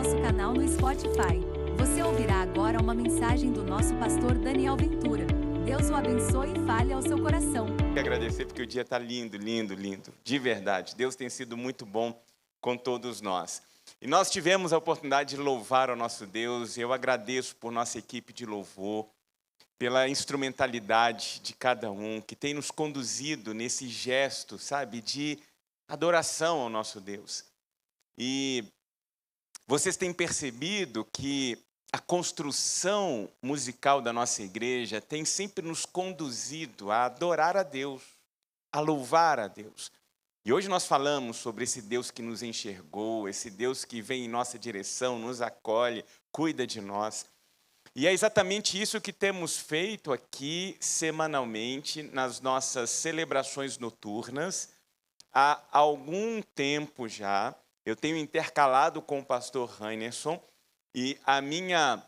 nosso canal no Spotify. Você ouvirá agora uma mensagem do nosso pastor Daniel Ventura. Deus o abençoe e fale ao seu coração. Quero agradecer porque o dia está lindo, lindo, lindo. De verdade, Deus tem sido muito bom com todos nós. E nós tivemos a oportunidade de louvar o nosso Deus. Eu agradeço por nossa equipe de louvor, pela instrumentalidade de cada um, que tem nos conduzido nesse gesto, sabe, de adoração ao nosso Deus. E vocês têm percebido que a construção musical da nossa igreja tem sempre nos conduzido a adorar a Deus, a louvar a Deus. E hoje nós falamos sobre esse Deus que nos enxergou, esse Deus que vem em nossa direção, nos acolhe, cuida de nós. E é exatamente isso que temos feito aqui semanalmente nas nossas celebrações noturnas. Há algum tempo já, eu tenho intercalado com o pastor Heinerson, e a minha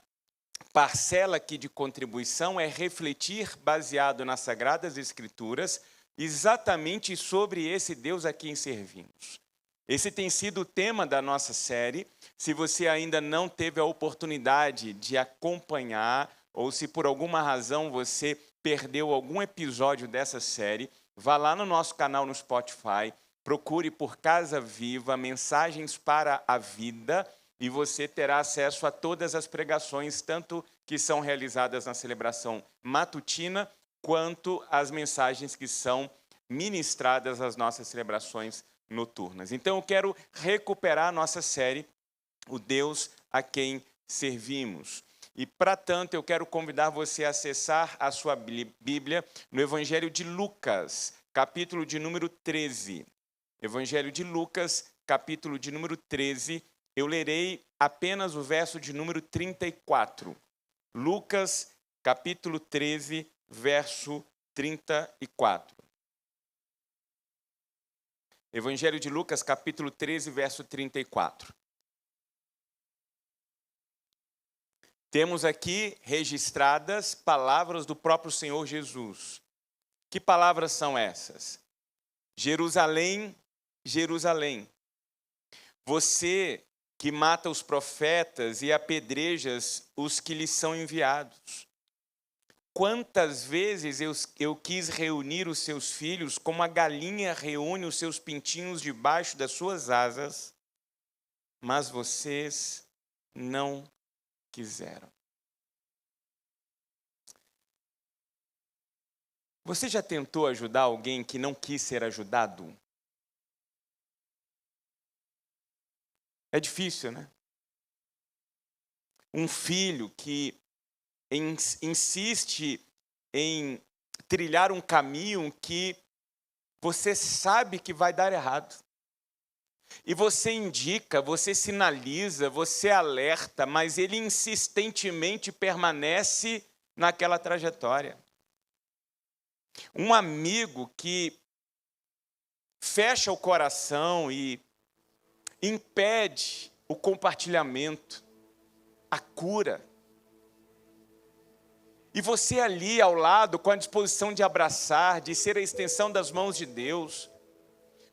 parcela aqui de contribuição é refletir, baseado nas Sagradas Escrituras, exatamente sobre esse Deus a quem servimos. Esse tem sido o tema da nossa série. Se você ainda não teve a oportunidade de acompanhar, ou se por alguma razão você perdeu algum episódio dessa série, vá lá no nosso canal no Spotify, procure por Casa Viva, Mensagens para a Vida, e você terá acesso a todas as pregações, tanto que são realizadas na celebração matutina, quanto as mensagens que são ministradas nas nossas celebrações noturnas. Então, eu quero recuperar a nossa série, O Deus a quem servimos. E, para tanto, eu quero convidar você a acessar a sua Bíblia no Evangelho de Lucas, capítulo de número 13. Evangelho de Lucas, capítulo de número 13. Eu lerei apenas o verso de número 34. Lucas, capítulo 13, verso 34. Evangelho de Lucas, capítulo 13, verso 34. Temos aqui registradas palavras do próprio Senhor Jesus. Que palavras são essas? Jerusalém, Jerusalém, você que mata os profetas e apedrejas os que lhes são enviados. Quantas vezes eu quis reunir os seus filhos, como a galinha reúne os seus pintinhos debaixo das suas asas, mas vocês não quiseram. Você já tentou ajudar alguém que não quis ser ajudado? É difícil, né? Um filho que insiste em trilhar um caminho que você sabe que vai dar errado. E você indica, você sinaliza, você alerta, mas ele insistentemente permanece naquela trajetória. Um amigo que fecha o coração e impede o compartilhamento, a cura. E você ali ao lado, com a disposição de abraçar, de ser a extensão das mãos de Deus.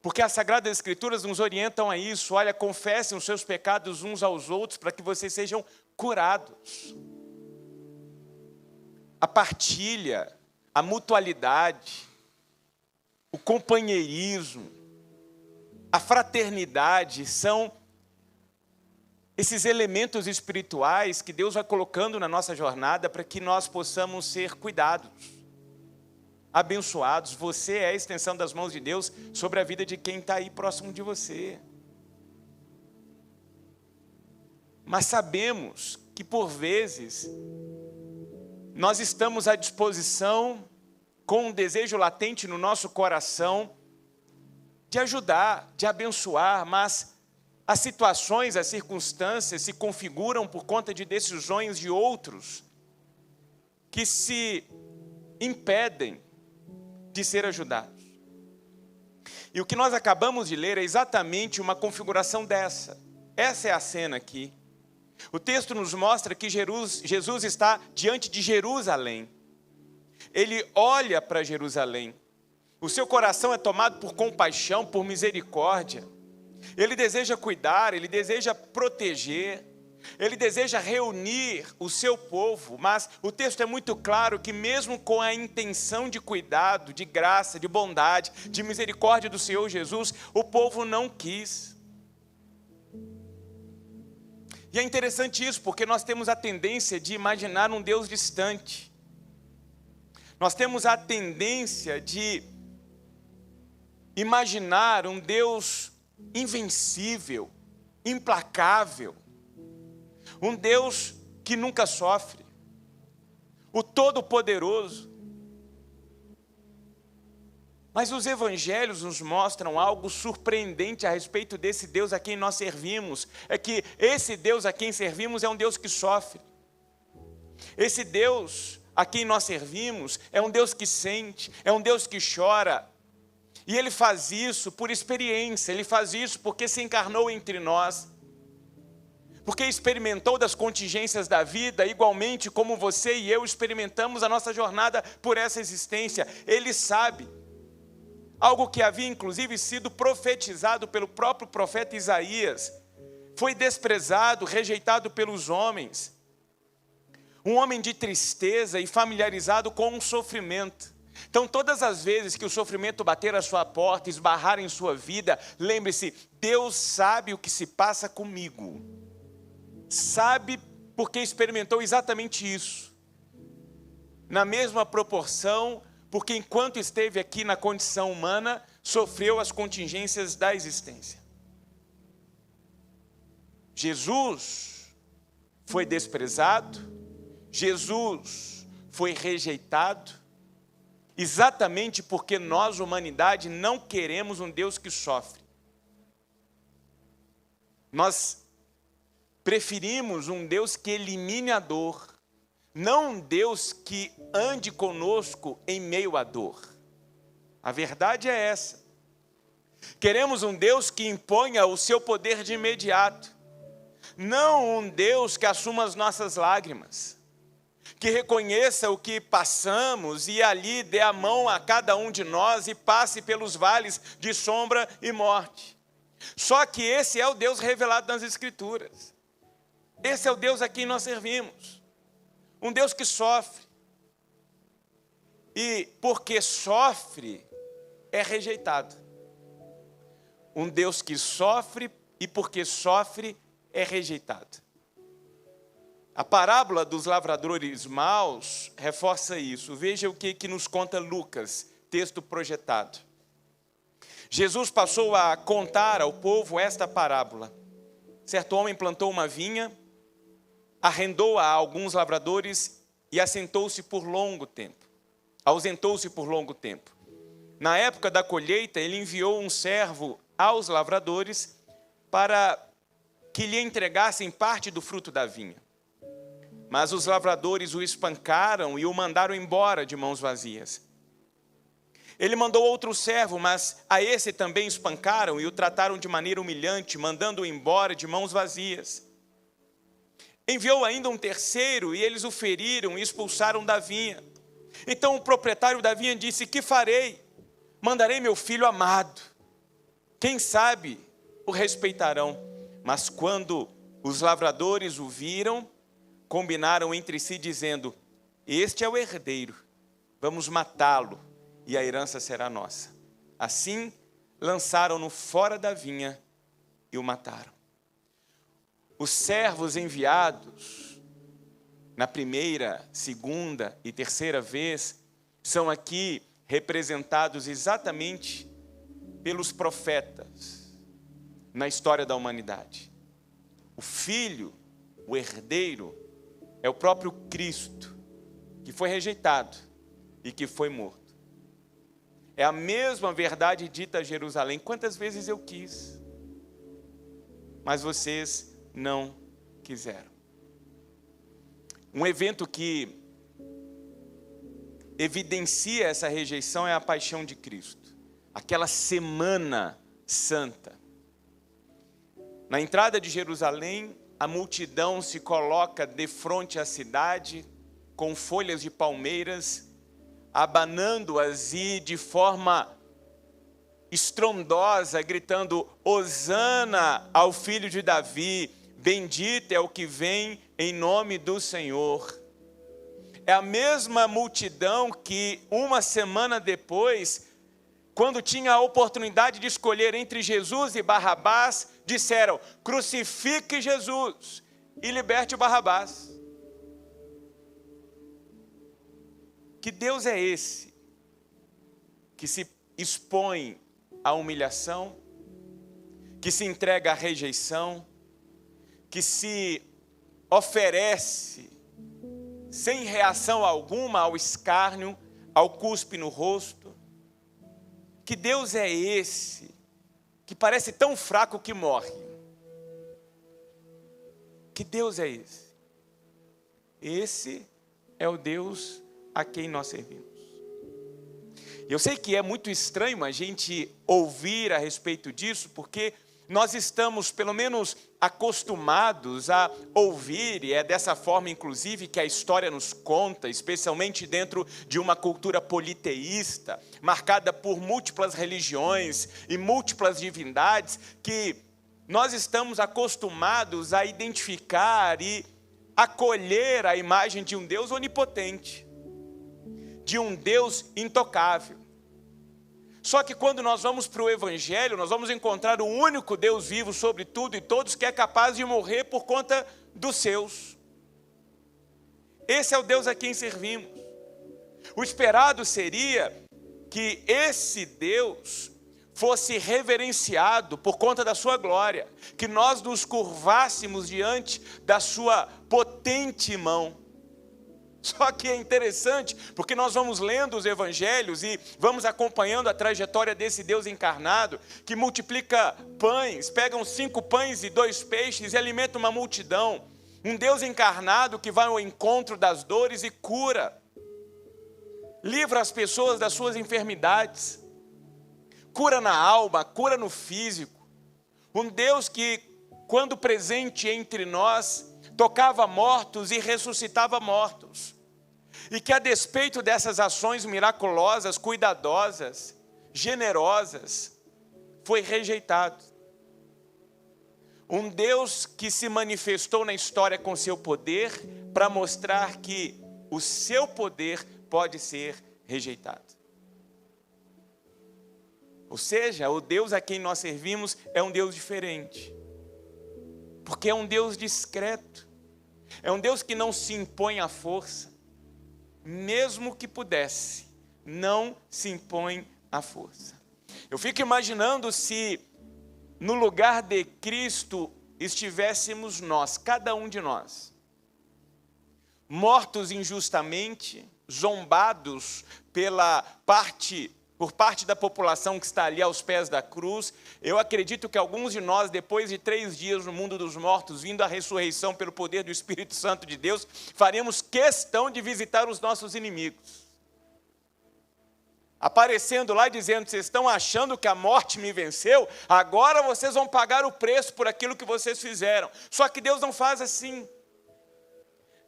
Porque as Sagradas Escrituras nos orientam a isso. Olha, confessem os seus pecados uns aos outros para que vocês sejam curados. A partilha, a mutualidade, o companheirismo, a fraternidade são esses elementos espirituais que Deus vai colocando na nossa jornada para que nós possamos ser cuidados, abençoados. Você é a extensão das mãos de Deus sobre a vida de quem está aí próximo de você. Mas sabemos que, por vezes, nós estamos à disposição, com um desejo latente no nosso coração, de ajudar, de abençoar, mas as situações, as circunstâncias se configuram por conta de decisões de outros que se impedem de ser ajudados. E o que nós acabamos de ler é exatamente uma configuração dessa. Essa é a cena aqui. O texto nos mostra que Jesus está diante de Jerusalém. Ele olha para Jerusalém. O seu coração é tomado por compaixão, por misericórdia. Ele deseja cuidar, ele deseja proteger. Ele deseja reunir o seu povo, mas o texto é muito claro que mesmo com a intenção de cuidado, de graça, de bondade, de misericórdia do Senhor Jesus, o povo não quis. E é interessante isso, porque nós temos a tendência de imaginar um Deus distante. Nós temos a tendência de imaginar um Deus invencível, implacável, um Deus que nunca sofre, o Todo-Poderoso. Mas os evangelhos nos mostram algo surpreendente a respeito desse Deus a quem nós servimos. É que esse Deus a quem servimos é um Deus que sofre. Esse Deus a quem nós servimos é um Deus que sente, é um Deus que chora. E Ele faz isso por experiência, Ele faz isso porque se encarnou entre nós. Porque experimentou das contingências da vida, igualmente como você e eu experimentamos a nossa jornada por essa existência. Ele sabe. Algo que havia inclusive sido profetizado pelo próprio profeta Isaías. Foi desprezado, rejeitado pelos homens. Um homem de tristeza e familiarizado com o sofrimento. Então todas as vezes que o sofrimento bater à sua porta, esbarrar em sua vida, lembre-se, Deus sabe o que se passa comigo. Sabe porque experimentou exatamente isso. Na mesma proporção, porque enquanto esteve aqui na condição humana, sofreu as contingências da existência. Jesus foi desprezado, Jesus foi rejeitado, exatamente porque nós, humanidade, não queremos um Deus que sofre. Nós preferimos um Deus que elimine a dor, não um Deus que ande conosco em meio à dor. A verdade é essa. Queremos um Deus que imponha o seu poder de imediato, não um Deus que assuma as nossas lágrimas, que reconheça o que passamos e ali dê a mão a cada um de nós e passe pelos vales de sombra e morte. Só que esse é o Deus revelado nas Escrituras. Esse é o Deus a quem nós servimos. Um Deus que sofre. E porque sofre, é rejeitado. Um Deus que sofre e porque sofre, é rejeitado. A parábola dos lavradores maus reforça isso. Veja o que nos conta Lucas, texto projetado. Jesus passou a contar ao povo esta parábola. Certo homem plantou uma vinha, arrendou-a a alguns lavradores e ausentou-se por longo tempo. Na época da colheita, ele enviou um servo aos lavradores para que lhe entregassem parte do fruto da vinha. Mas os lavradores o espancaram e o mandaram embora de mãos vazias. Ele mandou outro servo, mas a esse também espancaram e o trataram de maneira humilhante, mandando-o embora de mãos vazias. Enviou ainda um terceiro e eles o feriram e expulsaram da vinha. Então o proprietário da vinha disse: que farei? Mandarei meu filho amado. Quem sabe o respeitarão. Mas quando os lavradores o viram, combinaram entre si dizendo: este é o herdeiro, vamos matá-lo e a herança será nossa. Assim lançaram-no fora da vinha e o mataram. Os servos enviados na primeira, segunda e terceira vez são aqui representados exatamente pelos profetas na história da humanidade. O filho, o herdeiro, é o próprio Cristo, que foi rejeitado e que foi morto. É a mesma verdade dita a Jerusalém: quantas vezes eu quis, mas vocês não quiseram. Um evento que evidencia essa rejeição é a paixão de Cristo. Aquela semana santa. Na entrada de Jerusalém, a multidão se coloca defronte à cidade, com folhas de palmeiras, abanando-as e de forma estrondosa, gritando: Hosana ao filho de Davi, bendito é o que vem em nome do Senhor. É a mesma multidão que uma semana depois, quando tinha a oportunidade de escolher entre Jesus e Barrabás, disseram: crucifique Jesus e liberte o Barrabás. Que Deus é esse que se expõe à humilhação, que se entrega à rejeição, que se oferece sem reação alguma ao escárnio, ao cuspe no rosto? Que Deus é esse que parece tão fraco que morre? Que Deus é esse? Esse é o Deus a quem nós servimos. Eu sei que é muito estranho a gente ouvir a respeito disso, porque nós estamos, pelo menos, acostumados a ouvir, e é dessa forma, inclusive, que a história nos conta, especialmente dentro de uma cultura politeísta, marcada por múltiplas religiões e múltiplas divindades, que nós estamos acostumados a identificar e acolher a imagem de um Deus onipotente, de um Deus intocável. Só que quando nós vamos para o Evangelho, nós vamos encontrar o único Deus vivo sobre tudo e todos, que é capaz de morrer por conta dos seus. Esse é o Deus a quem servimos. O esperado seria que esse Deus fosse reverenciado por conta da sua glória, que nós nos curvássemos diante da sua potente mão. Só que é interessante, porque nós vamos lendo os evangelhos e vamos acompanhando a trajetória desse Deus encarnado, que multiplica pães, pega 5 pães e 2 peixes e alimenta uma multidão. Um Deus encarnado que vai ao encontro das dores e cura, livra as pessoas das suas enfermidades, cura na alma, cura no físico. Um Deus que, quando presente entre nós, tocava mortos e ressuscitava mortos. E que, a despeito dessas ações miraculosas, cuidadosas, generosas, foi rejeitado. Um Deus que se manifestou na história com seu poder para mostrar que o seu poder pode ser rejeitado. Ou seja, o Deus a quem nós servimos é um Deus diferente. Porque é um Deus discreto. É um Deus que não se impõe à força. Mesmo que pudesse, não se impõe à força. Eu fico imaginando se no lugar de Cristo estivéssemos nós, cada um de nós, mortos injustamente, zombados por parte da população que está ali aos pés da cruz. Eu acredito que alguns de nós, depois de 3 dias no mundo dos mortos, vindo à ressurreição pelo poder do Espírito Santo de Deus, faremos questão de visitar os nossos inimigos. Aparecendo lá e dizendo: vocês estão achando que a morte me venceu? Agora vocês vão pagar o preço por aquilo que vocês fizeram. Só que Deus não faz assim.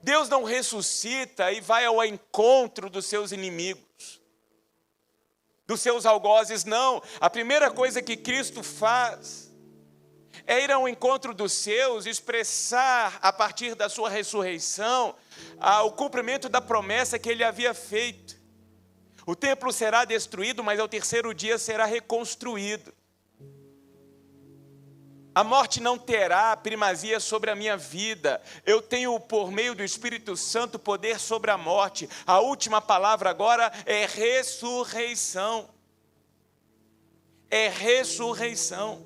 Deus não ressuscita e vai ao encontro dos seus inimigos, dos seus algozes, não. A primeira coisa que Cristo faz é ir ao encontro dos seus, expressar a partir da sua ressurreição o cumprimento da promessa que ele havia feito. O templo será destruído, mas ao 3º dia será reconstruído. A morte não terá primazia sobre a minha vida. Eu tenho, por meio do Espírito Santo, poder sobre a morte. A última palavra agora é ressurreição. É ressurreição.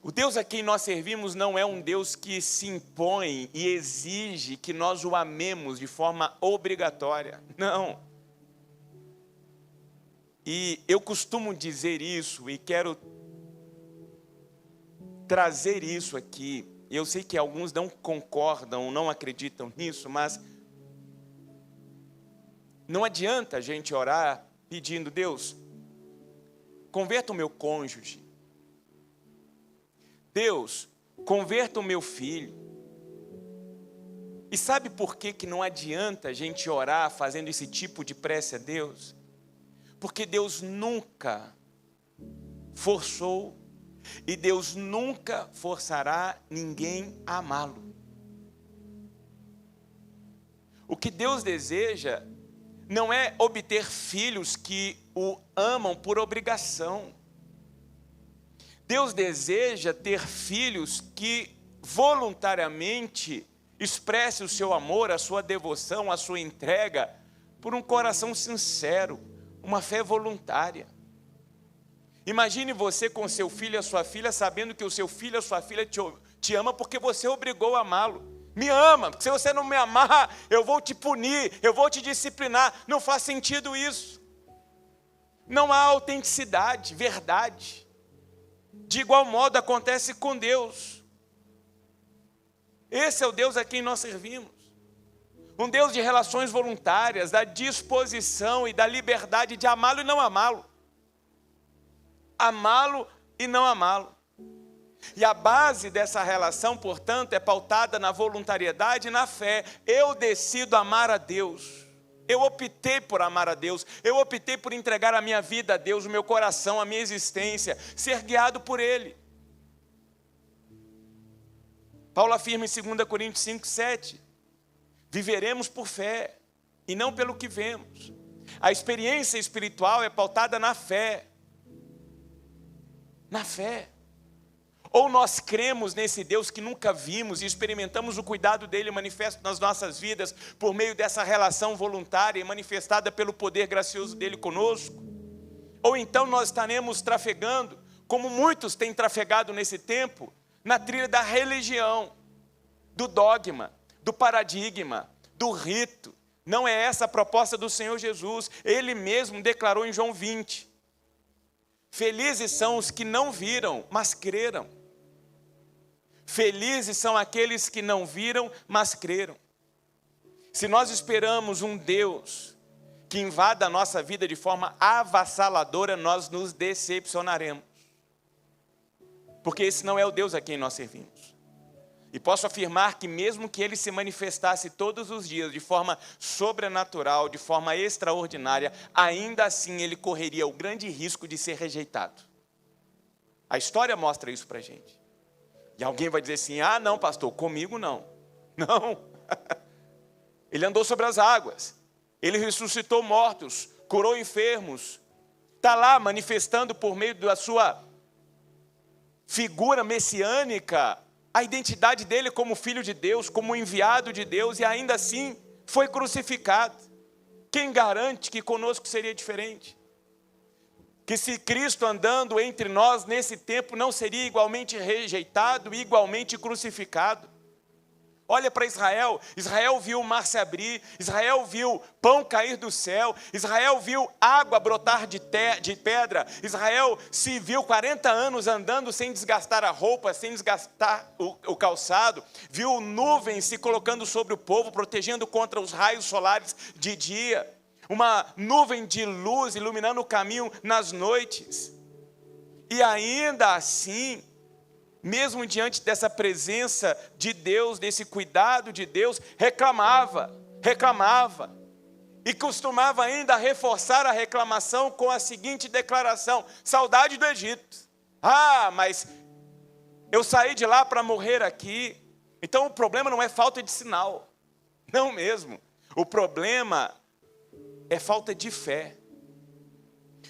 O Deus a quem nós servimos não é um Deus que se impõe e exige que nós o amemos de forma obrigatória. Não. E eu costumo dizer isso e quero trazer isso aqui. Eu sei que alguns não concordam, não acreditam nisso, mas não adianta a gente orar pedindo: Deus, converta o meu cônjuge. Deus, converta o meu filho. E sabe por que não adianta a gente orar fazendo esse tipo de prece a Deus? Porque Deus nunca forçou, E Deus nunca forçará ninguém a amá-lo. O que Deus deseja não é obter filhos que o amam por obrigação. Deus deseja ter filhos que voluntariamente expressem o seu amor, a sua devoção, a sua entrega, por um coração sincero, uma fé voluntária. Imagine você com seu filho e a sua filha, sabendo que o seu filho e a sua filha te ama porque você obrigou a amá-lo. Me ama, porque se você não me amar, eu vou te punir, eu vou te disciplinar. Não faz sentido isso. Não há autenticidade, verdade. De igual modo acontece com Deus. Esse é o Deus a quem nós servimos. Um Deus de relações voluntárias, da disposição e da liberdade de amá-lo e não amá-lo. Amá-lo e não amá-lo. E a base dessa relação, portanto, é pautada na voluntariedade e na fé. Eu decido amar a Deus. Eu optei por amar a Deus. Eu optei por entregar a minha vida a Deus, o meu coração, a minha existência, ser guiado por Ele. Paulo afirma em 2 Coríntios 5:7, viveremos por fé e não pelo que vemos. A experiência espiritual é pautada na fé. Na fé. Ou nós cremos nesse Deus que nunca vimos e experimentamos o cuidado dele manifesto nas nossas vidas por meio dessa relação voluntária e manifestada pelo poder gracioso dele conosco. Ou então nós estaremos trafegando, como muitos têm trafegado nesse tempo, na trilha da religião, do dogma, do paradigma, do rito. Não é essa a proposta do Senhor Jesus. Ele mesmo declarou em João 20. Felizes são os que não viram, mas creram. Felizes são aqueles que não viram, mas creram. Se nós esperamos um Deus que invada a nossa vida de forma avassaladora, nós nos decepcionaremos. Porque esse não é o Deus a quem nós servimos. E posso afirmar que mesmo que Ele se manifestasse todos os dias de forma sobrenatural, de forma extraordinária, ainda assim Ele correria o grande risco de ser rejeitado. A história mostra isso para a gente. E alguém vai dizer assim, ah não pastor, comigo não. Não. Ele andou sobre as águas. Ele ressuscitou mortos, curou enfermos. Está lá manifestando por meio da sua figura messiânica a identidade dele como filho de Deus, como enviado de Deus, e ainda assim foi crucificado. Quem garante que conosco seria diferente? Que se Cristo andando entre nós nesse tempo não seria igualmente rejeitado e igualmente crucificado? Olha para Israel. Israel viu o mar se abrir, Israel viu pão cair do céu, Israel viu água brotar de pedra, Israel se viu 40 anos andando sem desgastar a roupa, sem desgastar o calçado, viu nuvens se colocando sobre o povo, protegendo contra os raios solares de dia, uma nuvem de luz iluminando o caminho nas noites. E ainda assim, mesmo diante dessa presença de Deus, desse cuidado de Deus, reclamava. E costumava ainda reforçar a reclamação com a seguinte declaração: saudade do Egito. Ah, mas eu saí de lá para morrer aqui. Então o problema não é falta de sinal. Não mesmo. O problema é falta de fé.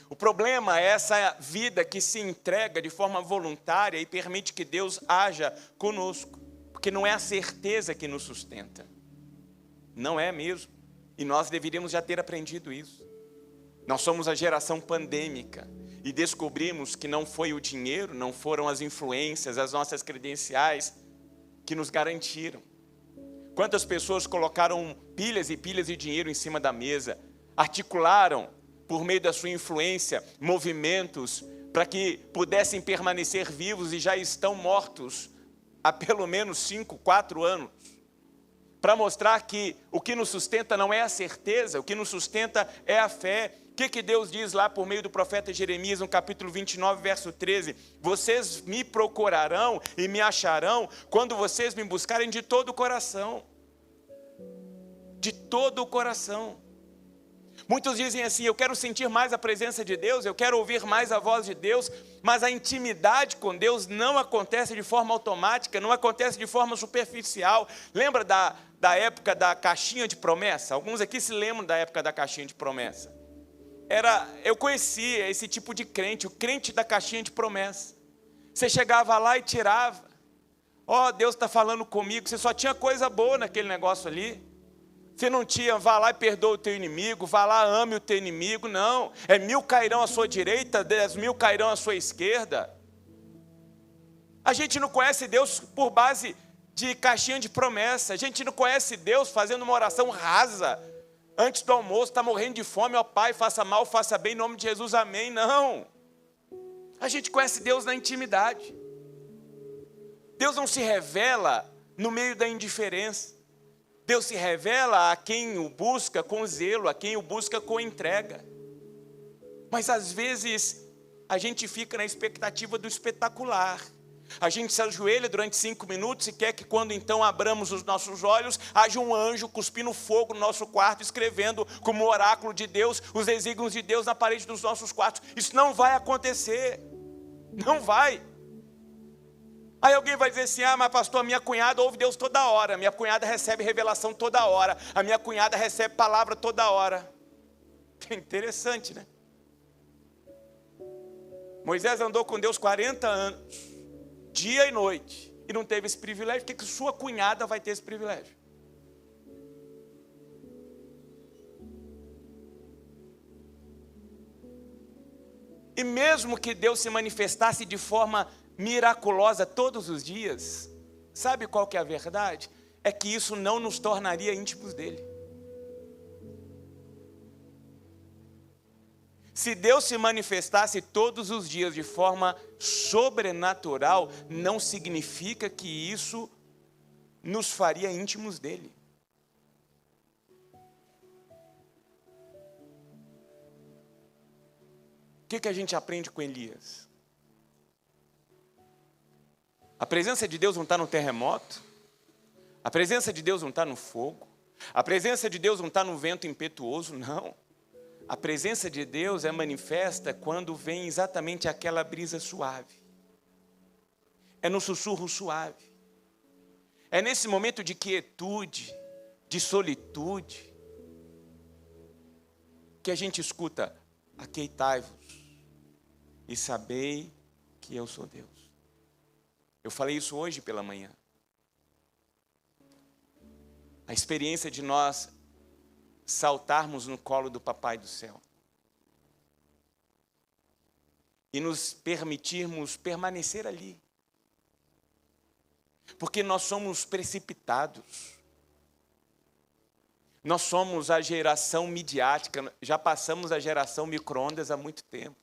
O problema é essa vida que se entrega de forma voluntária e permite que Deus haja conosco. Porque não é a certeza que nos sustenta. Não é mesmo. E nós deveríamos já ter aprendido isso. Nós somos a geração pandêmica. E descobrimos que não foi o dinheiro, não foram as influências, as nossas credenciais que nos garantiram. Quantas pessoas colocaram pilhas e pilhas de dinheiro em cima da mesa, articularam, por meio da sua influência, movimentos para que pudessem permanecer vivos e já estão mortos há pelo menos 5, 4 anos. Para mostrar que o que nos sustenta não é a certeza, o que nos sustenta é a fé. O que Deus diz lá por meio do profeta Jeremias, no capítulo 29, verso 13? Vocês me procurarão e me acharão quando vocês me buscarem de todo o coração. De todo o coração. Muitos dizem assim: eu quero sentir mais a presença de Deus, eu quero ouvir mais a voz de Deus, mas a intimidade com Deus não acontece de forma automática, não acontece de forma superficial. Lembra da época da caixinha de promessa? Alguns aqui se lembram da época da caixinha de promessa. Eu conhecia esse tipo de crente, o crente da caixinha de promessa. Você chegava lá e tirava. Ó, Deus está falando comigo. Você só tinha coisa boa naquele negócio ali. Você não tinha, vá lá e perdoa o teu inimigo, vá lá, ame o teu inimigo, não. 1000 cairão à sua direita, 10.000 cairão à sua esquerda. A gente não conhece Deus por base de caixinha de promessa. A gente não conhece Deus fazendo uma oração rasa. Antes do almoço, está morrendo de fome, ó Pai, faça mal, faça bem, em nome de Jesus, amém. Não. A gente conhece Deus na intimidade. Deus não se revela no meio da indiferença. Deus se revela a quem o busca com zelo, a quem o busca com entrega. Mas às vezes a gente fica na expectativa do espetacular. A gente se ajoelha durante 5 minutos e quer que quando então abramos os nossos olhos, haja um anjo cuspindo fogo no nosso quarto, escrevendo como oráculo de Deus, os desígnios de Deus na parede dos nossos quartos. Isso não vai acontecer. Não vai. Aí alguém vai dizer assim: ah, mas pastor, a minha cunhada ouve Deus toda hora, a minha cunhada recebe revelação toda hora, a minha cunhada recebe palavra toda hora. É interessante, né? Moisés andou com Deus 40 anos, dia e noite, e não teve esse privilégio. Por que sua cunhada vai ter esse privilégio? E mesmo que Deus se manifestasse de forma miraculosa todos os dias, sabe qual que é a verdade? É que isso não nos tornaria íntimos dele. Se Deus se manifestasse todos os dias de forma sobrenatural, não significa que isso nos faria íntimos dele. O que a gente aprende com Elias? A presença de Deus não está no terremoto, a presença de Deus não está no fogo, a presença de Deus não está no vento impetuoso, não. A presença de Deus é manifesta quando vem exatamente aquela brisa suave. É no sussurro suave. É nesse momento de quietude, de solitude, que a gente escuta: aqueitai-vos e sabei que eu sou Deus. Eu falei isso hoje pela manhã. A experiência de nós saltarmos no colo do Papai do Céu e nos permitirmos permanecer ali. Porque nós somos precipitados. Nós somos a geração midiática, já passamos a geração micro-ondas há muito tempo.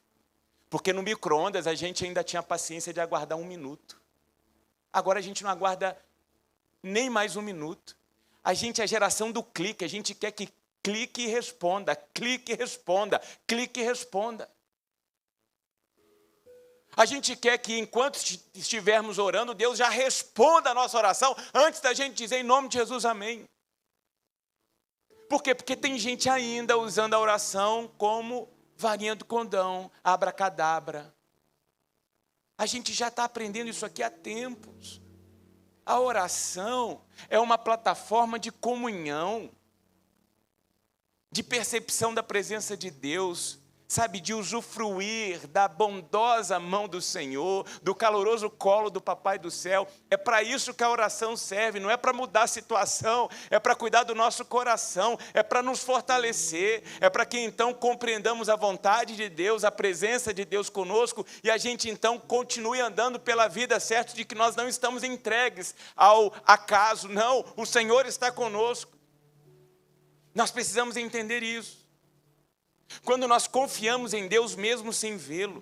Porque no micro-ondas a gente ainda tinha paciência de aguardar 1 minuto. Agora a gente não aguarda nem mais 1 minuto. A gente é a geração do clique, a gente quer que clique e responda, clique e responda, clique e responda. A gente quer que enquanto estivermos orando, Deus já responda a nossa oração antes da gente dizer em nome de Jesus, amém. Por quê? Porque tem gente ainda usando a oração como varinha do condão, abracadabra. A gente já está aprendendo isso aqui há tempos. A oração é uma plataforma de comunhão, de percepção da presença de Deus, sabe, de usufruir da bondosa mão do Senhor, do caloroso colo do Papai do Céu. É para isso que a oração serve, não é para mudar a situação, é para cuidar do nosso coração, é para nos fortalecer, é para que então compreendamos a vontade de Deus, a presença de Deus conosco, e a gente então continue andando pela vida, certo de que nós não estamos entregues ao acaso, não, o Senhor está conosco. Nós precisamos entender isso. Quando nós confiamos em Deus mesmo sem vê-lo,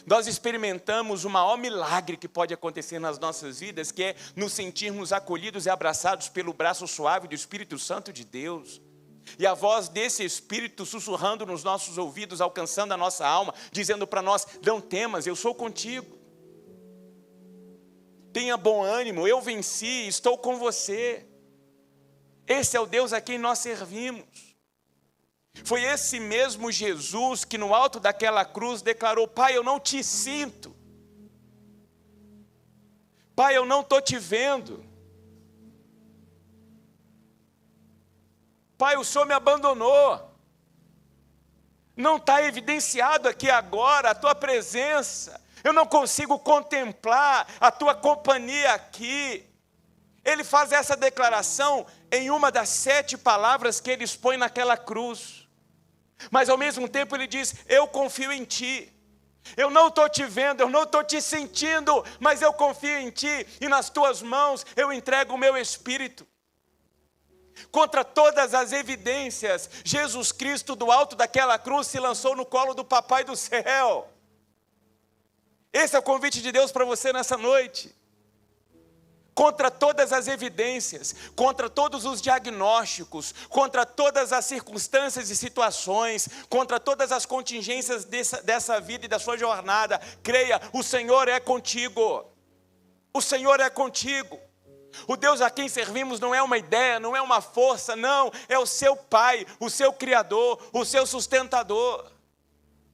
nós experimentamos o maior milagre que pode acontecer nas nossas vidas, que é nos sentirmos acolhidos e abraçados pelo braço suave do Espírito Santo de Deus. E a voz desse Espírito sussurrando nos nossos ouvidos, alcançando a nossa alma, dizendo para nós: não temas, eu sou contigo. Tenha bom ânimo, eu venci, estou com você. Esse é o Deus a quem nós servimos. Foi esse mesmo Jesus que no alto daquela cruz declarou: Pai, eu não te sinto. Pai, eu não estou te vendo. Pai, o Senhor me abandonou. Não está evidenciado aqui agora a tua presença. Eu não consigo contemplar a tua companhia aqui. Ele faz essa declaração em uma das 7 palavras que ele expõe naquela cruz. Mas ao mesmo tempo ele diz: eu confio em ti. Eu não estou te vendo, eu não estou te sentindo, mas eu confio em ti, e nas tuas mãos eu entrego o meu espírito. Contra todas as evidências, Jesus Cristo do alto daquela cruz se lançou no colo do Papai do céu. Esse é o convite de Deus para você nessa noite. Contra todas as evidências, contra todos os diagnósticos, contra todas as circunstâncias e situações, contra todas as contingências dessa vida e da sua jornada, creia, o Senhor é contigo. O Senhor é contigo. O Deus a quem servimos não é uma ideia, não é uma força, não, é o seu Pai, o seu Criador, o seu sustentador.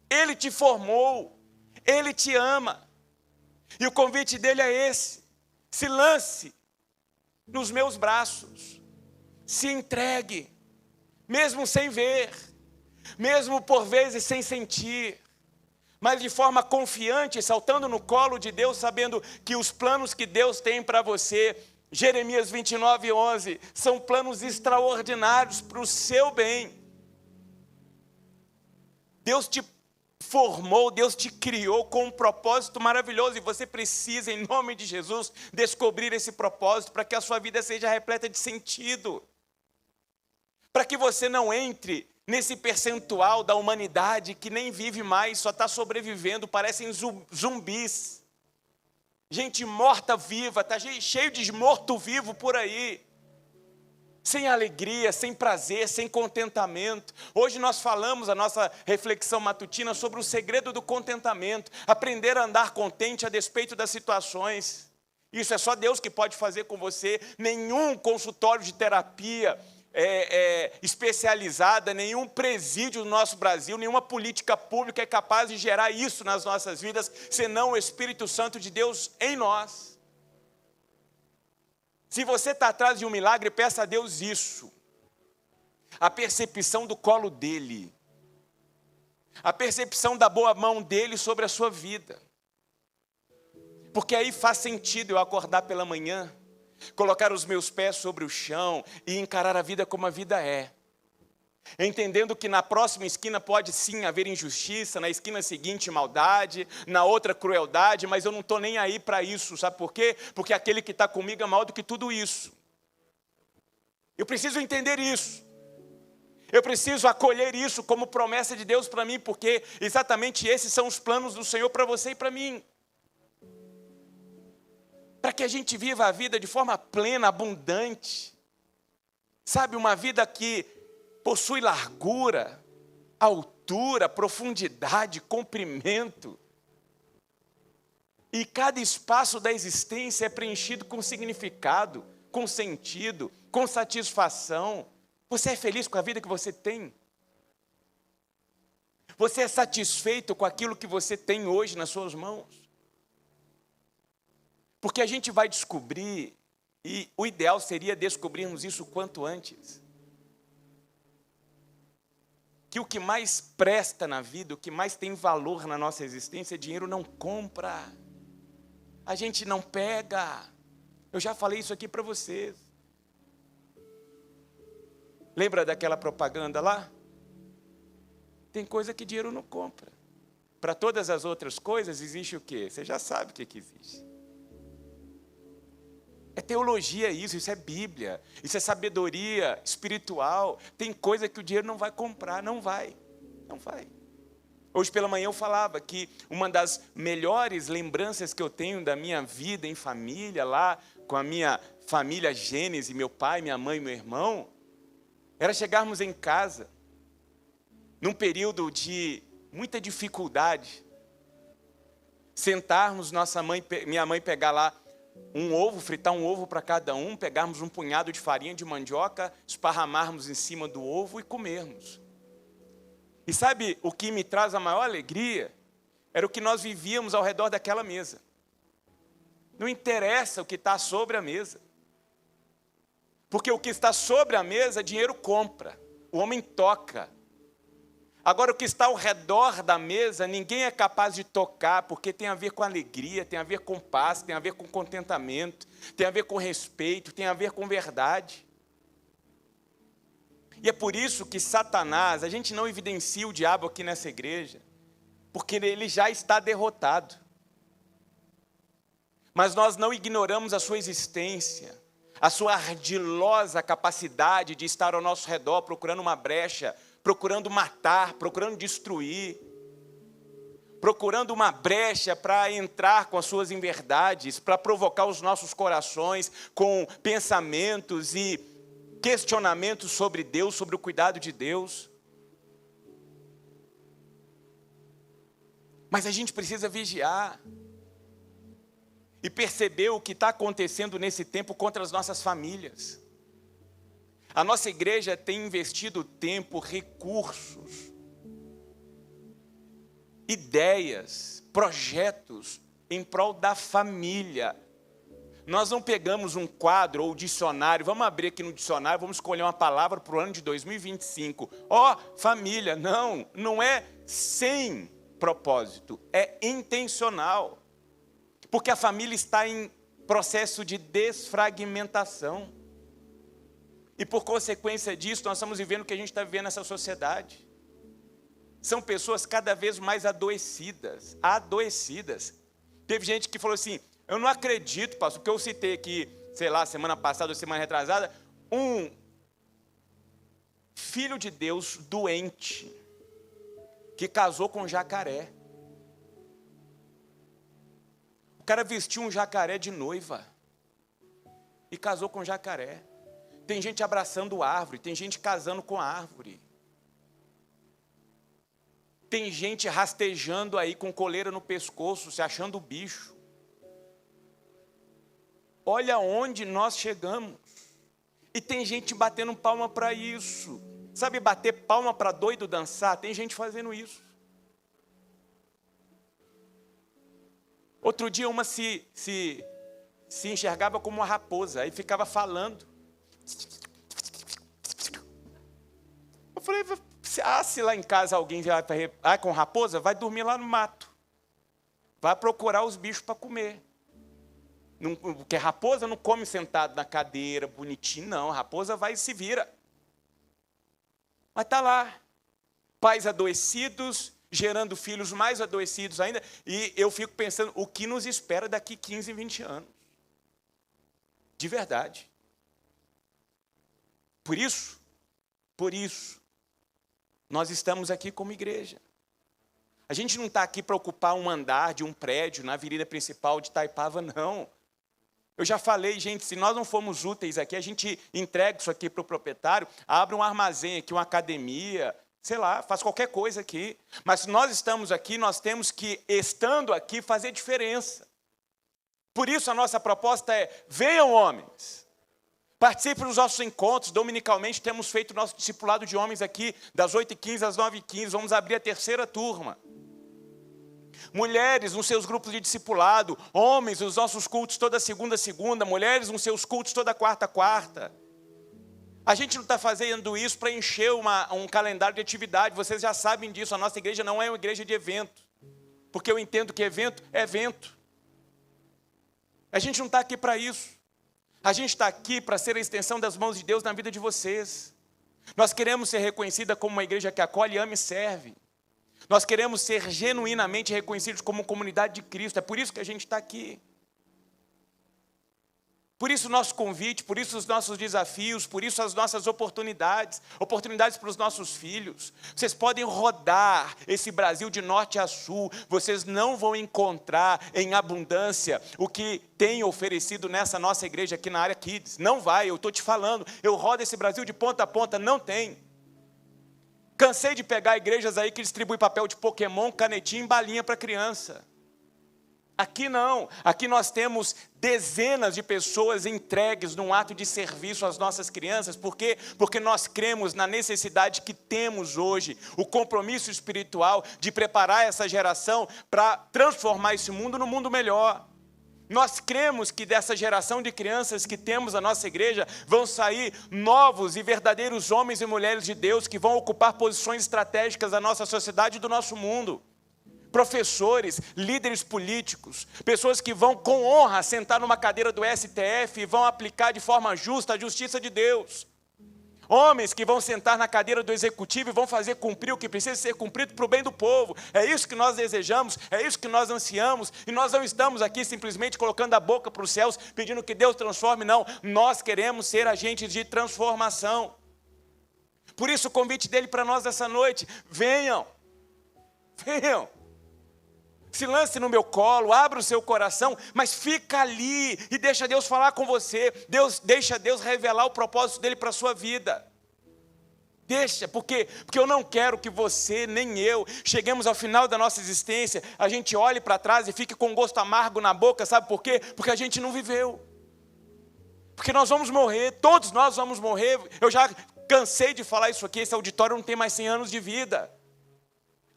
Ele te formou, Ele te ama. E o convite dele é esse: se lance nos meus braços, se entregue, mesmo sem ver, mesmo por vezes sem sentir, mas de forma confiante, saltando no colo de Deus, sabendo que os planos que Deus tem para você, Jeremias 29:11, são planos extraordinários para o seu bem. Deus te formou, Deus te criou com um propósito maravilhoso, e você precisa, em nome de Jesus, descobrir esse propósito para que a sua vida seja repleta de sentido. Para que você não entre nesse percentual da humanidade que nem vive mais, só está sobrevivendo, parecem zumbis. Gente morta-viva, está cheio de morto-vivo por aí. Sem alegria, sem prazer, sem contentamento. Hoje nós falamos, a nossa reflexão matutina, sobre o segredo do contentamento. Aprender a andar contente a despeito das situações. Isso é só Deus que pode fazer com você. Nenhum consultório de terapia especializada, nenhum presídio no nosso Brasil, nenhuma política pública é capaz de gerar isso nas nossas vidas, senão o Espírito Santo de Deus em nós. Se você está atrás de um milagre, peça a Deus isso. A percepção do colo dEle. A percepção da boa mão dEle sobre a sua vida. Porque aí faz sentido eu acordar pela manhã, colocar os meus pés sobre o chão e encarar a vida como a vida é. Entendendo que na próxima esquina pode sim haver injustiça, na esquina seguinte maldade, na outra crueldade, mas eu não estou nem aí para isso, sabe por quê? Porque aquele que está comigo é maior do que tudo isso. Eu preciso entender isso. Eu preciso acolher isso como promessa de Deus para mim, porque exatamente esses são os planos do Senhor para você e para mim. Para que a gente viva a vida de forma plena, abundante. Sabe, uma vida que possui largura, altura, profundidade, comprimento. E cada espaço da existência é preenchido com significado, com sentido, com satisfação. Você é feliz com a vida que você tem? Você é satisfeito com aquilo que você tem hoje nas suas mãos? Porque a gente vai descobrir, e o ideal seria descobrirmos isso o quanto antes, que o que mais presta na vida, o que mais tem valor na nossa existência, dinheiro não compra. A gente não pega. Eu já falei isso aqui para vocês. Lembra daquela propaganda lá? Tem coisa que dinheiro não compra. Para todas as outras coisas existe o quê? Você já sabe o que existe. É teologia isso é Bíblia, isso é sabedoria espiritual. Tem coisa que o dinheiro não vai comprar, não vai. Hoje pela manhã eu falava que uma das melhores lembranças que eu tenho da minha vida em família, lá com a minha família Gênese, meu pai, minha mãe e meu irmão, era chegarmos em casa, num período de muita dificuldade, sentarmos, minha mãe pegar lá um ovo, fritar um ovo para cada um, pegarmos um punhado de farinha de mandioca, esparramarmos em cima do ovo e comermos. E sabe o que me traz a maior alegria? Era o que nós vivíamos ao redor daquela mesa. Não interessa o que está sobre a mesa. Porque o que está sobre a mesa, dinheiro compra. O homem toca. Agora, o que está ao redor da mesa, ninguém é capaz de tocar, porque tem a ver com alegria, tem a ver com paz, tem a ver com contentamento, tem a ver com respeito, tem a ver com verdade. E é por isso que Satanás, a gente não evidencia o diabo aqui nessa igreja, porque ele já está derrotado. Mas nós não ignoramos a sua existência, a sua ardilosa capacidade de estar ao nosso redor procurando uma brecha, procurando matar, procurando destruir, procurando uma brecha para entrar com as suas inverdades, para provocar os nossos corações com pensamentos e questionamentos sobre Deus, sobre o cuidado de Deus. Mas a gente precisa vigiar e perceber o que está acontecendo nesse tempo contra as nossas famílias. A nossa igreja tem investido tempo, recursos, ideias, projetos em prol da família. Nós não pegamos um quadro ou dicionário, vamos abrir aqui no dicionário, vamos escolher uma palavra para o ano de 2025. Família, não é sem propósito, é intencional. Porque a família está em processo de desfragmentação. E por consequência disso, nós estamos vivendo o que a gente está vivendo nessa sociedade. São pessoas cada vez mais adoecidas. Teve gente que falou assim, eu não acredito, pastor, porque eu citei aqui, sei lá, semana passada ou semana retrasada, um filho de Deus doente, que casou com um jacaré. O cara vestiu um jacaré de noiva e casou com um jacaré. Tem gente abraçando árvore, tem gente casando com árvore. Tem gente rastejando aí com coleira no pescoço, se achando bicho. Olha onde nós chegamos. E tem gente batendo palma para isso. Sabe bater palma para doido dançar? Tem gente fazendo isso. Outro dia uma se enxergava como uma raposa, aí ficava falando. Eu falei, se lá em casa alguém vai com raposa, vai dormir lá no mato. Vai procurar os bichos para comer. Porque raposa não come sentado na cadeira, bonitinho, não. A raposa vai e se vira. Mas está lá. Pais adoecidos, gerando filhos mais adoecidos ainda. E eu fico pensando, o que nos espera daqui 15, 20 anos? De verdade. Por isso, nós estamos aqui como igreja. A gente não está aqui para ocupar um andar de um prédio na avenida principal de Itaipava, não. Eu já falei, gente, se nós não formos úteis aqui, a gente entrega isso aqui para o proprietário, abre um armazém aqui, uma academia, sei lá, faz qualquer coisa aqui. Mas se nós estamos aqui, nós temos que, estando aqui, fazer diferença. Por isso a nossa proposta é, venham homens. Participe dos nossos encontros, dominicalmente temos feito o nosso discipulado de homens aqui, das 8h15 às 9h15, vamos abrir a 3ª turma. Mulheres nos seus grupos de discipulado, homens nos nossos cultos toda segunda, mulheres nos seus cultos toda quarta. A gente não está fazendo isso para encher um calendário de atividade, vocês já sabem disso, a nossa igreja não é uma igreja de evento, porque eu entendo que evento é evento. A gente não está aqui para isso. A gente está aqui para ser a extensão das mãos de Deus na vida de vocês. Nós queremos ser reconhecida como uma igreja que acolhe, ama e serve. Nós queremos ser genuinamente reconhecidos como comunidade de Cristo. É por isso que a gente está aqui. Por isso o nosso convite, por isso os nossos desafios, por isso as nossas oportunidades para os nossos filhos. Vocês podem rodar esse Brasil de norte a sul, vocês não vão encontrar em abundância o que tem oferecido nessa nossa igreja aqui na área Kids. Não vai, eu estou te falando, eu rodo esse Brasil de ponta a ponta, não tem. Cansei de pegar igrejas aí que distribuem papel de Pokémon, canetinha e balinha para criança. Aqui não, aqui nós temos dezenas de pessoas entregues num ato de serviço às nossas crianças. Por quê? Porque nós cremos na necessidade que temos hoje, o compromisso espiritual de preparar essa geração para transformar esse mundo num mundo melhor. Nós cremos que dessa geração de crianças que temos na nossa igreja vão sair novos e verdadeiros homens e mulheres de Deus que vão ocupar posições estratégicas da nossa sociedade e do nosso mundo. Professores, líderes políticos, pessoas que vão com honra sentar numa cadeira do STF e vão aplicar de forma justa a justiça de Deus. Homens que vão sentar na cadeira do executivo e vão fazer cumprir o que precisa ser cumprido para o bem do povo. É isso que nós desejamos, é isso que nós ansiamos. E nós não estamos aqui simplesmente colocando a boca para os céus, pedindo que Deus transforme, não. Nós queremos ser agentes de transformação. Por isso o convite dele para nós essa noite: venham, venham. Se lance no meu colo, abra o seu coração, mas fica ali e deixa Deus falar com você. Deixa Deus revelar o propósito dele para a sua vida. Deixa, porque eu não quero que você, nem eu, cheguemos ao final da nossa existência, a gente olhe para trás e fique com um gosto amargo na boca, sabe por quê? Porque a gente não viveu. Porque nós vamos morrer, todos nós vamos morrer. Eu já cansei de falar isso aqui, esse auditório não tem mais 100 anos de vida.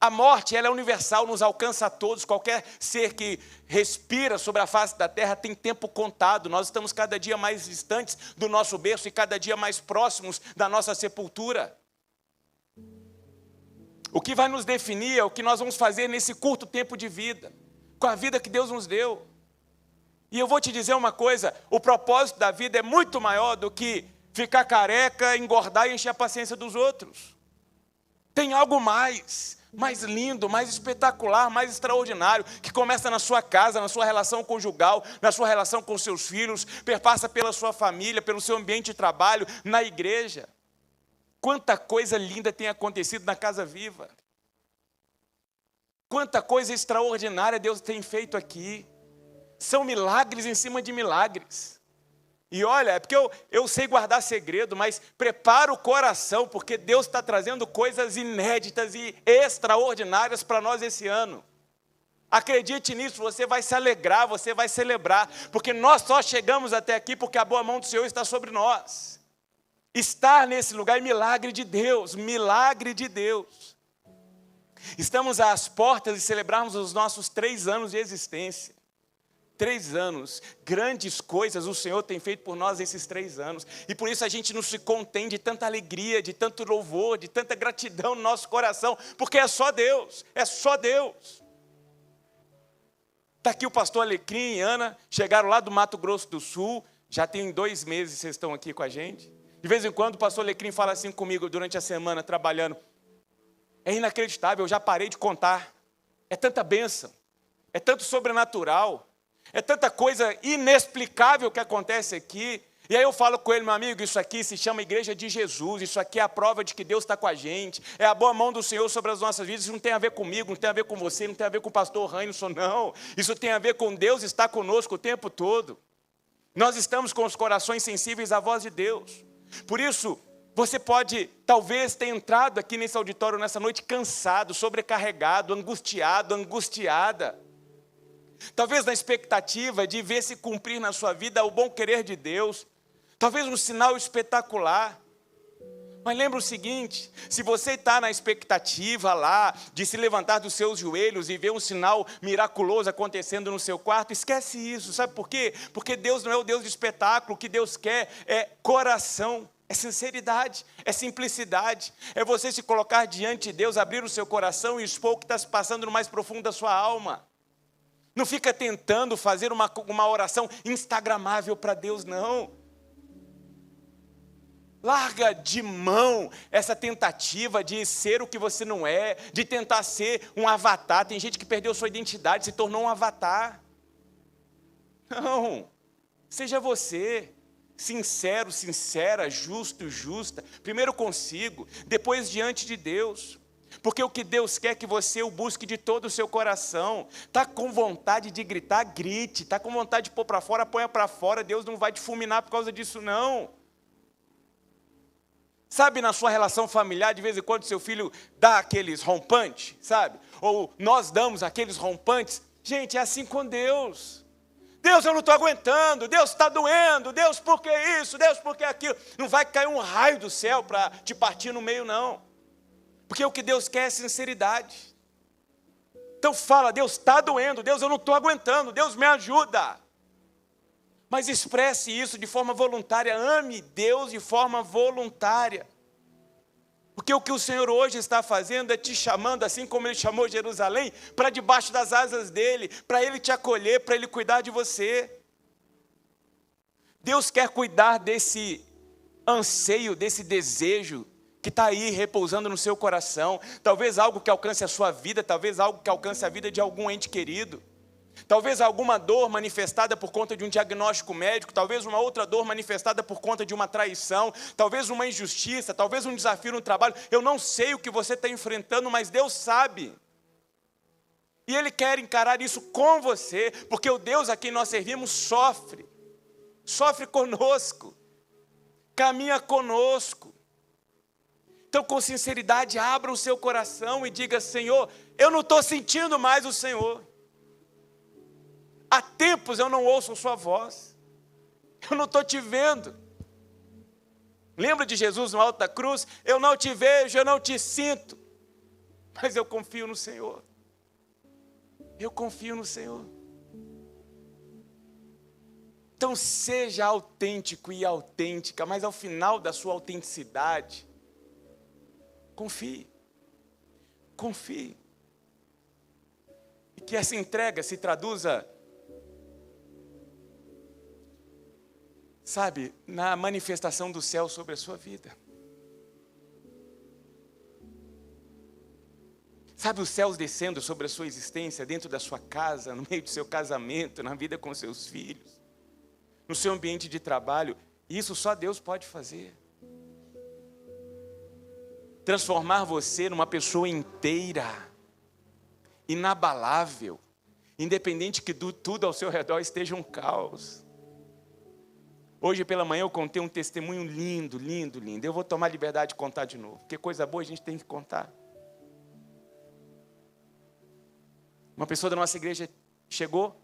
A morte, ela é universal, nos alcança a todos. Qualquer ser que respira sobre a face da terra tem tempo contado. Nós estamos cada dia mais distantes do nosso berço e cada dia mais próximos da nossa sepultura. O que vai nos definir é o que nós vamos fazer nesse curto tempo de vida, com a vida que Deus nos deu. E eu vou te dizer uma coisa: o propósito da vida é muito maior do que ficar careca, engordar e encher a paciência dos outros. Tem algo mais lindo, mais espetacular, mais extraordinário, que começa na sua casa, na sua relação conjugal, na sua relação com seus filhos, perpassa pela sua família, pelo seu ambiente de trabalho, na igreja. Quanta coisa linda tem acontecido na Casa Viva. Quanta coisa extraordinária Deus tem feito aqui. São milagres em cima de milagres. E olha, é porque eu sei guardar segredo, mas prepara o coração, porque Deus está trazendo coisas inéditas e extraordinárias para nós esse ano. Acredite nisso, você vai se alegrar, você vai celebrar, porque nós só chegamos até aqui porque a boa mão do Senhor está sobre nós. Estar nesse lugar é milagre de Deus, milagre de Deus. Estamos às portas de celebrarmos os nossos 3 anos de existência. 3 anos, grandes coisas o Senhor tem feito por nós esses 3 anos. E por isso a gente não se contém de tanta alegria, de tanto louvor, de tanta gratidão no nosso coração, porque é só Deus, é só Deus. Está aqui o pastor Alecrim e Ana, chegaram lá do Mato Grosso do Sul, já tem 2 meses que vocês estão aqui com a gente. De vez em quando o pastor Alecrim fala assim comigo durante a semana, trabalhando: é inacreditável, eu já parei de contar. É tanta bênção, é tanto sobrenatural. É tanta coisa inexplicável que acontece aqui. E aí eu falo com ele: meu amigo, isso aqui se chama Igreja de Jesus. Isso aqui é a prova de que Deus está com a gente. É a boa mão do Senhor sobre as nossas vidas. Isso não tem a ver comigo, não tem a ver com você, não tem a ver com o pastor Rainson, não. Isso tem a ver com Deus estar conosco o tempo todo. Nós estamos com os corações sensíveis à voz de Deus. Por isso, você pode talvez ter entrado aqui nesse auditório nessa noite cansado, sobrecarregado, angustiado, angustiada. Talvez na expectativa de ver se cumprir na sua vida o bom querer de Deus. Talvez um sinal espetacular. Mas lembra o seguinte: se você está na expectativa lá de se levantar dos seus joelhos e ver um sinal miraculoso acontecendo no seu quarto, esquece isso. Sabe por quê? Porque Deus não é o Deus de espetáculo. O que Deus quer é coração, é sinceridade, é simplicidade. É você se colocar diante de Deus, abrir o seu coração e expor o que está se passando no mais profundo da sua alma. Não fica tentando fazer uma oração instagramável para Deus, não. Larga de mão essa tentativa de ser o que você não é, de tentar ser um avatar. Tem gente que perdeu sua identidade, se tornou um avatar. Não, seja você, sincero, sincera, justo, justa. Primeiro consigo, depois diante de Deus. Porque o que Deus quer é que você o busque de todo o seu coração. Está com vontade de gritar, grite. Está com vontade de pôr para fora, ponha para fora. Deus não vai te fulminar por causa disso, não. Sabe, na sua relação familiar, de vez em quando seu filho dá aqueles rompantes, sabe? Ou nós damos aqueles rompantes. Gente, é assim com Deus. Deus, eu não estou aguentando. Deus está doendo. Deus, por que isso? Deus, por que aquilo? Não vai cair um raio do céu para te partir no meio, não. Porque o que Deus quer é sinceridade. Então fala, Deus está doendo. Deus, eu não estou aguentando. Deus, me ajuda. Mas expresse isso de forma voluntária. Ame Deus de forma voluntária. Porque o que o Senhor hoje está fazendo é te chamando, assim como Ele chamou Jerusalém, para debaixo das asas dEle, para Ele te acolher, para Ele cuidar de você. Deus quer cuidar desse anseio, desse desejo que está aí repousando no seu coração. Talvez algo que alcance a sua vida, talvez algo que alcance a vida de algum ente querido. Talvez alguma dor manifestada por conta de um diagnóstico médico, talvez uma outra dor manifestada por conta de uma traição, talvez uma injustiça, talvez um desafio no trabalho. Eu não sei o que você está enfrentando, mas Deus sabe. E Ele quer encarar isso com você, porque o Deus a quem nós servimos sofre conosco, caminha conosco. Então, com sinceridade, abra o seu coração e diga: Senhor, eu não estou sentindo mais o Senhor. Há tempos eu não ouço a sua voz. Eu não estou te vendo. Lembra de Jesus no alto da cruz? Eu não te vejo, eu não te sinto. Mas eu confio no Senhor. Eu confio no Senhor. Então seja autêntico e autêntica, mas ao final da sua autenticidade, confie. Confie. E que essa entrega se traduza, sabe, na manifestação do céu sobre a sua vida. Sabe, os céus descendo sobre a sua existência, dentro da sua casa, no meio do seu casamento, na vida com seus filhos, no seu ambiente de trabalho. Isso só Deus pode fazer. Transformar você numa pessoa inteira, inabalável, independente que tudo ao seu redor esteja um caos. Hoje pela manhã eu contei um testemunho lindo, lindo, lindo. Eu vou tomar liberdade de contar de novo, porque coisa boa a gente tem que contar. Uma pessoa da nossa igreja chegou,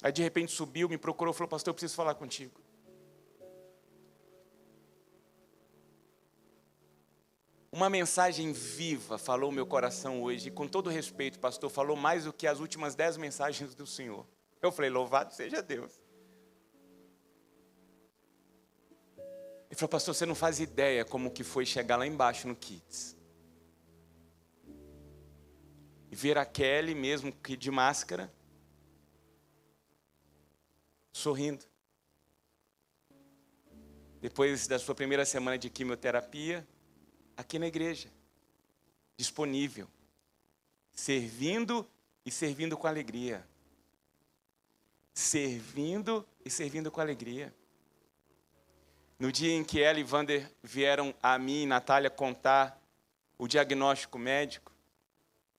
aí de repente subiu, me procurou, falou: pastor, eu preciso falar contigo. Uma mensagem viva falou meu coração hoje, e com todo respeito, pastor, falou mais do que as últimas 10 mensagens do Senhor. Eu falei: louvado seja Deus. Ele falou: pastor, você não faz ideia como que foi chegar lá embaixo no Kids. E ver a Kelly, mesmo que de máscara, sorrindo. Depois da sua primeira semana de quimioterapia, aqui na igreja, disponível, servindo e servindo com alegria. Servindo e servindo com alegria. No dia em que ela e Wander vieram a mim e Natália contar o diagnóstico médico,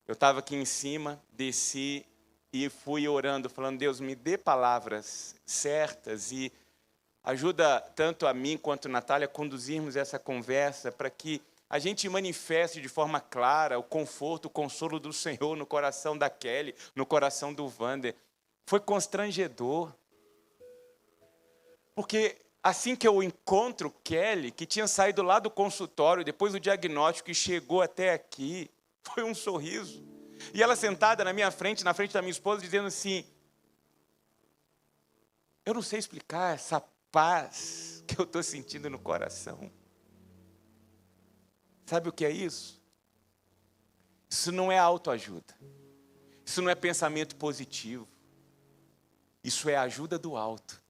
eu estava aqui em cima, desci e fui orando, falando: Deus, me dê palavras certas e ajuda tanto a mim quanto a Natália a conduzirmos essa conversa para que a gente manifeste de forma clara o conforto, o consolo do Senhor no coração da Kelly, no coração do Wander. Foi constrangedor. Porque assim que eu encontro Kelly, que tinha saído lá do consultório, depois do diagnóstico, e chegou até aqui, foi um sorriso. E ela sentada na minha frente, na frente da minha esposa, dizendo assim: eu não sei explicar essa paz que eu estou sentindo no coração. Sabe o que é isso? Isso não é autoajuda. Isso não é pensamento positivo. Isso é ajuda do alto.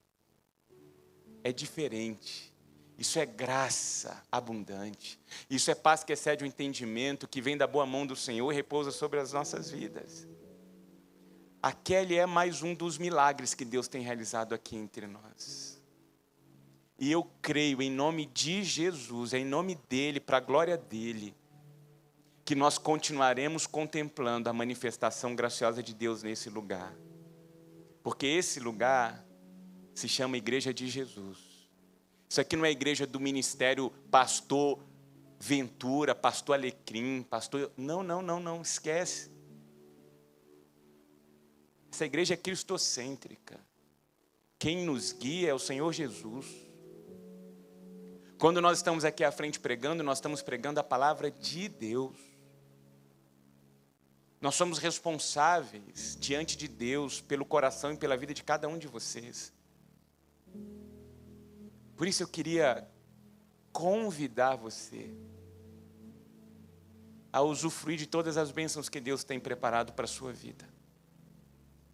É diferente. Isso é graça abundante. Isso é paz que excede o entendimento, que vem da boa mão do Senhor e repousa sobre as nossas vidas. A Kelly é mais um dos milagres que Deus tem realizado aqui entre nós. E eu creio, em nome de Jesus, em nome dEle, para a glória dEle, que nós continuaremos contemplando a manifestação graciosa de Deus nesse lugar. Porque esse lugar se chama Igreja de Jesus. Isso aqui não é a igreja do ministério pastor Ventura, pastor Alecrim, pastor... Não, esquece. Essa igreja é cristocêntrica. Quem nos guia é o Senhor Jesus. Quando nós estamos aqui à frente pregando, nós estamos pregando a palavra de Deus. Nós somos responsáveis diante de Deus pelo coração e pela vida de cada um de vocês. Por isso eu queria convidar você a usufruir de todas as bênçãos que Deus tem preparado para a sua vida.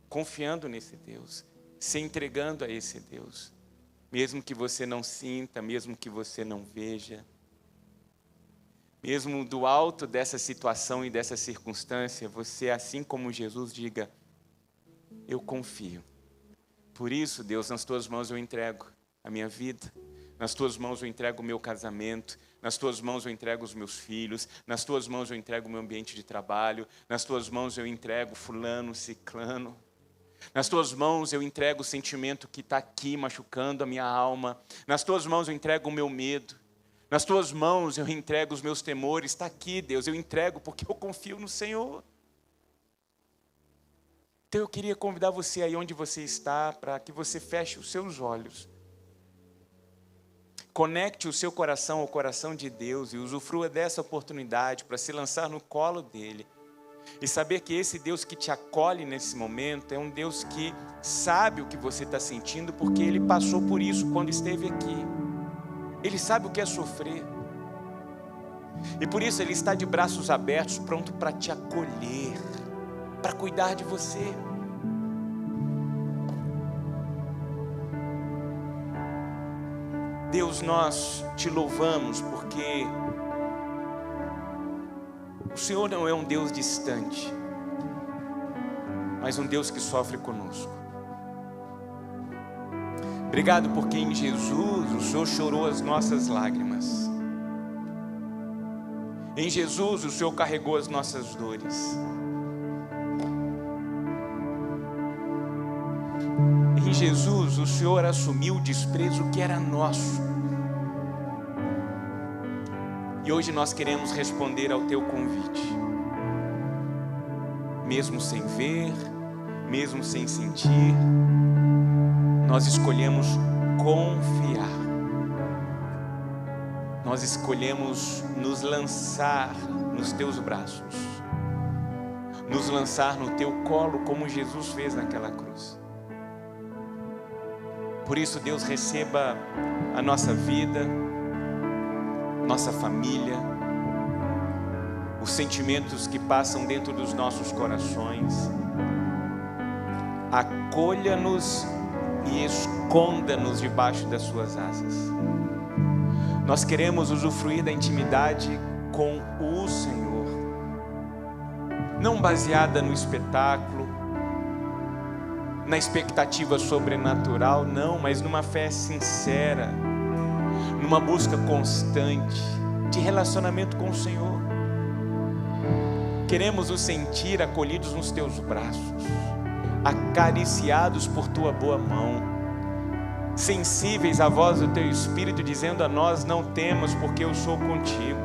Confiando nesse Deus, se entregando a esse Deus. Mesmo que você não sinta, mesmo que você não veja. Mesmo do alto dessa situação e dessa circunstância, você, assim como Jesus, diga: eu confio. Por isso, Deus, nas tuas mãos eu entrego a minha vida. Nas tuas mãos eu entrego o meu casamento. Nas tuas mãos eu entrego os meus filhos. Nas tuas mãos eu entrego o meu ambiente de trabalho. Nas tuas mãos eu entrego fulano, ciclano. Nas tuas mãos eu entrego o sentimento que está aqui machucando a minha alma. Nas tuas mãos eu entrego o meu medo. Nas tuas mãos eu entrego os meus temores. Está aqui, Deus, eu entrego porque eu confio no Senhor. Então eu queria convidar você aí onde você está, para que você feche os seus olhos. Conecte o seu coração ao coração de Deus e usufrua dessa oportunidade para se lançar no colo dEle. E saber que esse Deus que te acolhe nesse momento é um Deus que sabe o que você está sentindo, porque Ele passou por isso quando esteve aqui. Ele sabe o que é sofrer. E por isso Ele está de braços abertos, pronto para te acolher, para cuidar de você. Deus, nós te louvamos porque o Senhor não é um Deus distante, mas um Deus que sofre conosco. Obrigado porque em Jesus o Senhor chorou as nossas lágrimas. Em Jesus o Senhor carregou as nossas dores. Em Jesus o Senhor assumiu o desprezo que era nosso. E hoje nós queremos responder ao teu convite. Mesmo sem ver, mesmo sem sentir, nós escolhemos confiar. Nós escolhemos nos lançar nos teus braços. Nos lançar no teu colo como Jesus fez naquela cruz. Por isso, Deus, receba a nossa vida, nossa família, os sentimentos que passam dentro dos nossos corações. Acolha-nos e esconda-nos debaixo das suas asas. Nós queremos usufruir da intimidade com o Senhor, não baseada no espetáculo, na expectativa sobrenatural, não, mas numa fé sincera, numa busca constante de relacionamento com o Senhor. Queremos nos sentir acolhidos nos teus braços, acariciados por tua boa mão, sensíveis à voz do teu Espírito dizendo a nós: não temas, porque eu sou contigo.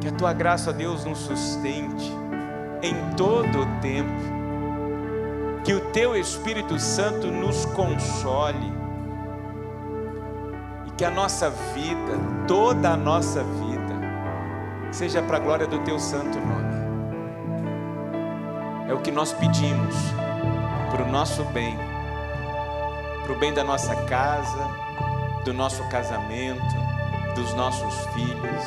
Que a tua graça, Deus, nos sustente em todo o tempo. Que o teu Espírito Santo nos console. E que a nossa vida, toda a nossa vida, seja para a glória do teu santo nome. É o que nós pedimos para o nosso bem, para o bem da nossa casa, do nosso casamento, dos nossos filhos,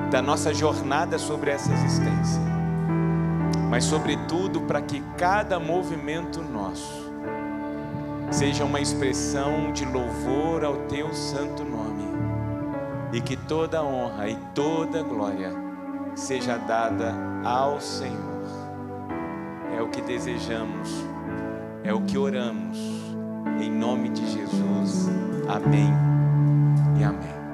da nossa jornada sobre essa existência. Mas sobretudo para que cada movimento nosso seja uma expressão de louvor ao teu santo nome, e que toda honra e toda glória seja dada ao Senhor. É o que desejamos, é o que oramos, em nome de Jesus. Amém e amém.